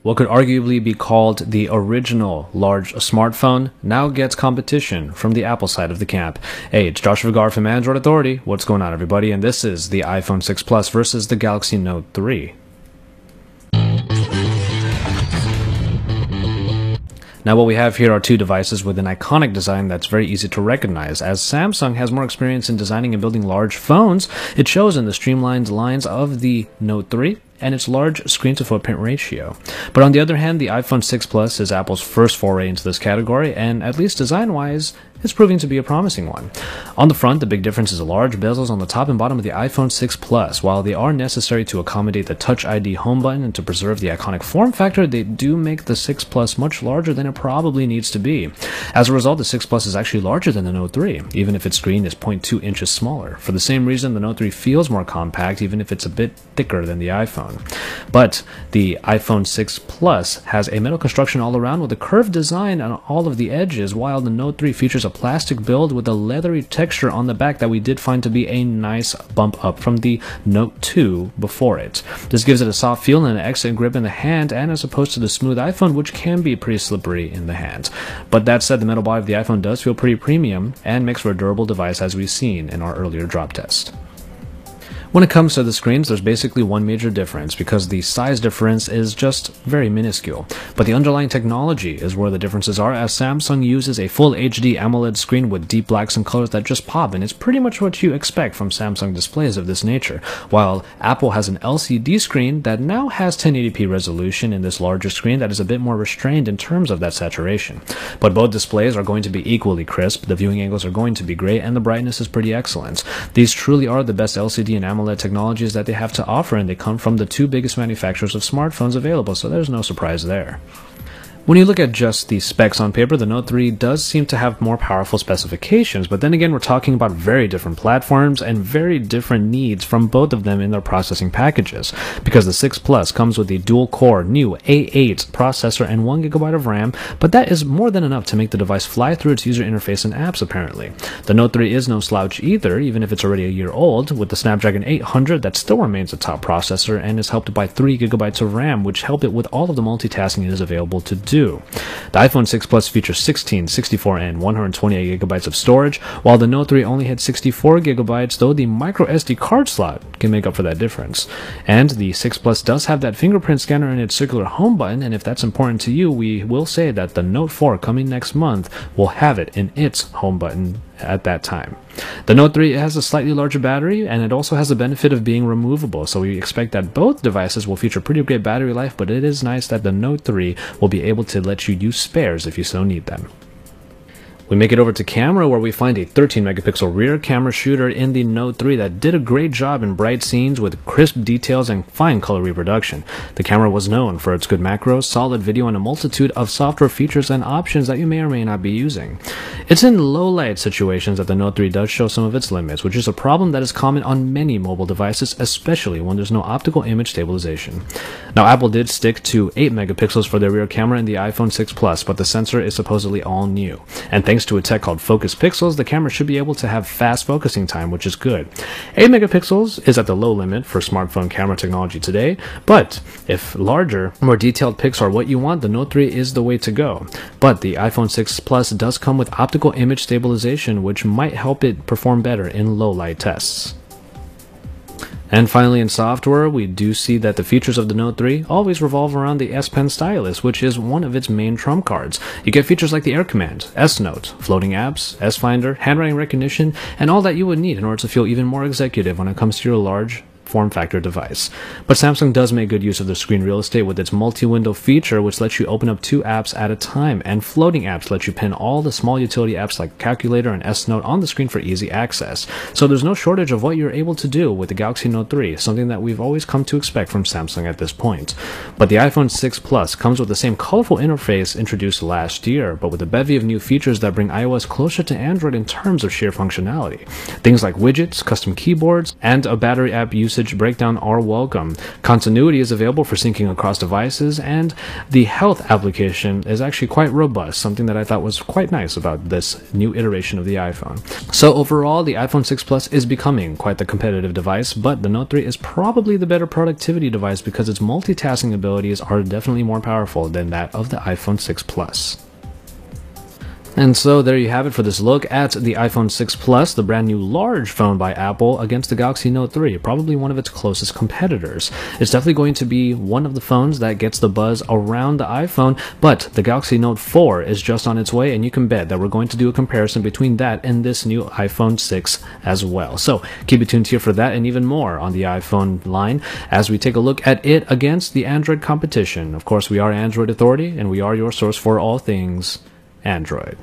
What could arguably be called the original large smartphone now gets competition from the Apple side of the camp. Hey, it's Joshua Vergara from Android Authority. What's going on, everybody? And this is the iPhone 6 Plus versus the Galaxy Note 3. Now what we have here are two devices with an iconic design that's very easy to recognize. As Samsung has more experience in designing and building large phones, it shows in the streamlined lines of the Note 3 and its large screen-to-footprint ratio. But on the other hand, the iPhone 6 Plus is Apple's first foray into this category, and at least design-wise, it's proving to be a promising one. On the front, the big difference is the large bezels on the top and bottom of the iPhone 6 Plus. While they are necessary to accommodate the Touch ID home button and to preserve the iconic form factor, they do make the 6 Plus much larger than it probably needs to be. As a result, the 6 Plus is actually larger than the Note 3, even if its screen is 0.2 inches smaller. For the same reason, the Note 3 feels more compact, even if it's a bit thicker than the iPhone. But the iPhone 6 Plus has a metal construction all around with a curved design on all of the edges, while the Note 3 features a plastic build with a leathery texture on the back that we did find to be a nice bump up from the Note 2 before it. This gives it a soft feel and an excellent grip in the hand, and as opposed to the smooth iPhone, which can be pretty slippery in the hand. But that said, the metal body of the iPhone does feel pretty premium and makes for a durable device, as we've seen in our earlier drop test. When it comes to the screens, there's basically one major difference, because the size difference is just very minuscule. But the underlying technology is where the differences are, as Samsung uses a full HD AMOLED screen with deep blacks and colors that just pop, and it's pretty much what you expect from Samsung displays of this nature, while Apple has an LCD screen that now has 1080p resolution in this larger screen that is a bit more restrained in terms of that saturation. But both displays are going to be equally crisp, the viewing angles are going to be great, and the brightness is pretty excellent. These truly are the best LCD and AMOLED technologies that they have to offer, and they come from the two biggest manufacturers of smartphones available, so there's no surprise there. When you look at just the specs on paper, the Note 3 does seem to have more powerful specifications, but then again, we're talking about very different platforms and very different needs from both of them in their processing packages, because the 6 Plus comes with a dual-core new A8 processor and 1GB of RAM, but that is more than enough to make the device fly through its user interface and apps, apparently. The Note 3 is no slouch either, even if it's already a year old. With the Snapdragon 800, that still remains a top processor and is helped by 3GB of RAM, which help it with all of the multitasking it is available to do. The iPhone 6 Plus features 16, 64, and 128GB of storage, while the Note 3 only had 64GB, though the micro SD card slot can make up for that difference. And the 6 Plus does have that fingerprint scanner in its circular home button, and if that's important to you, we will say that the Note 4 coming next month will have it in its home button at that time. The Note 3 has a slightly larger battery, and it also has the benefit of being removable, so we expect that both devices will feature pretty great battery life, but it is nice that the Note 3 will be able to let you use spares if you so need them. We make it over to camera, where we find a 13-megapixel rear camera shooter in the Note 3 that did a great job in bright scenes with crisp details and fine color reproduction. The camera was known for its good macros, solid video, and a multitude of software features and options that you may or may not be using. It's in low light situations that the Note 3 does show some of its limits, which is a problem that is common on many mobile devices, especially when there's no optical image stabilization. Now, Apple did stick to 8 megapixels for their rear camera in the iPhone 6 Plus, but the sensor is supposedly all new. And thanks to a tech called Focus Pixels, the camera should be able to have fast focusing time, which is good. 8 megapixels is at the low limit for smartphone camera technology today, but if larger, more detailed pics are what you want, the Note 3 is the way to go. But the iPhone 6 Plus does come with optical image stabilization, which might help it perform better in low light tests. And finally, in software, we do see that the features of the Note 3 always revolve around the S Pen stylus, which is one of its main trump cards. You get features like the Air Command, S Note, floating apps, S Finder, handwriting recognition, and all that you would need in order to feel even more executive when it comes to your large form factor device. But Samsung does make good use of the screen real estate with its multi-window feature, which lets you open up 2 apps at a time, and floating apps let you pin all the small utility apps like Calculator and S Note on the screen for easy access. So there's no shortage of what you're able to do with the Galaxy Note 3, something that we've always come to expect from Samsung at this point. But the iPhone 6 Plus comes with the same colorful interface introduced last year, but with a bevy of new features that bring iOS closer to Android in terms of sheer functionality. Things like widgets, custom keyboards, and a battery app usage usage breakdown are welcome. Continuity is available for syncing across devices, and the health application is actually quite robust, something that I thought was quite nice about this new iteration of the iPhone. So overall, the iPhone 6 Plus is becoming quite the competitive device, but the Note 3 is probably the better productivity device because its multitasking abilities are definitely more powerful than that of the iPhone 6 Plus. And so there you have it for this look at the iPhone 6 Plus, the brand new large phone by Apple, against the Galaxy Note 3, probably one of its closest competitors. It's definitely going to be one of the phones that gets the buzz around the iPhone, but the Galaxy Note 4 is just on its way, and you can bet that we're going to do a comparison between that and this new iPhone 6 as well. So keep it tuned here for that and even more on the iPhone line as we take a look at it against the Android competition. Of course, we are Android Authority, and we are your source for all things Android.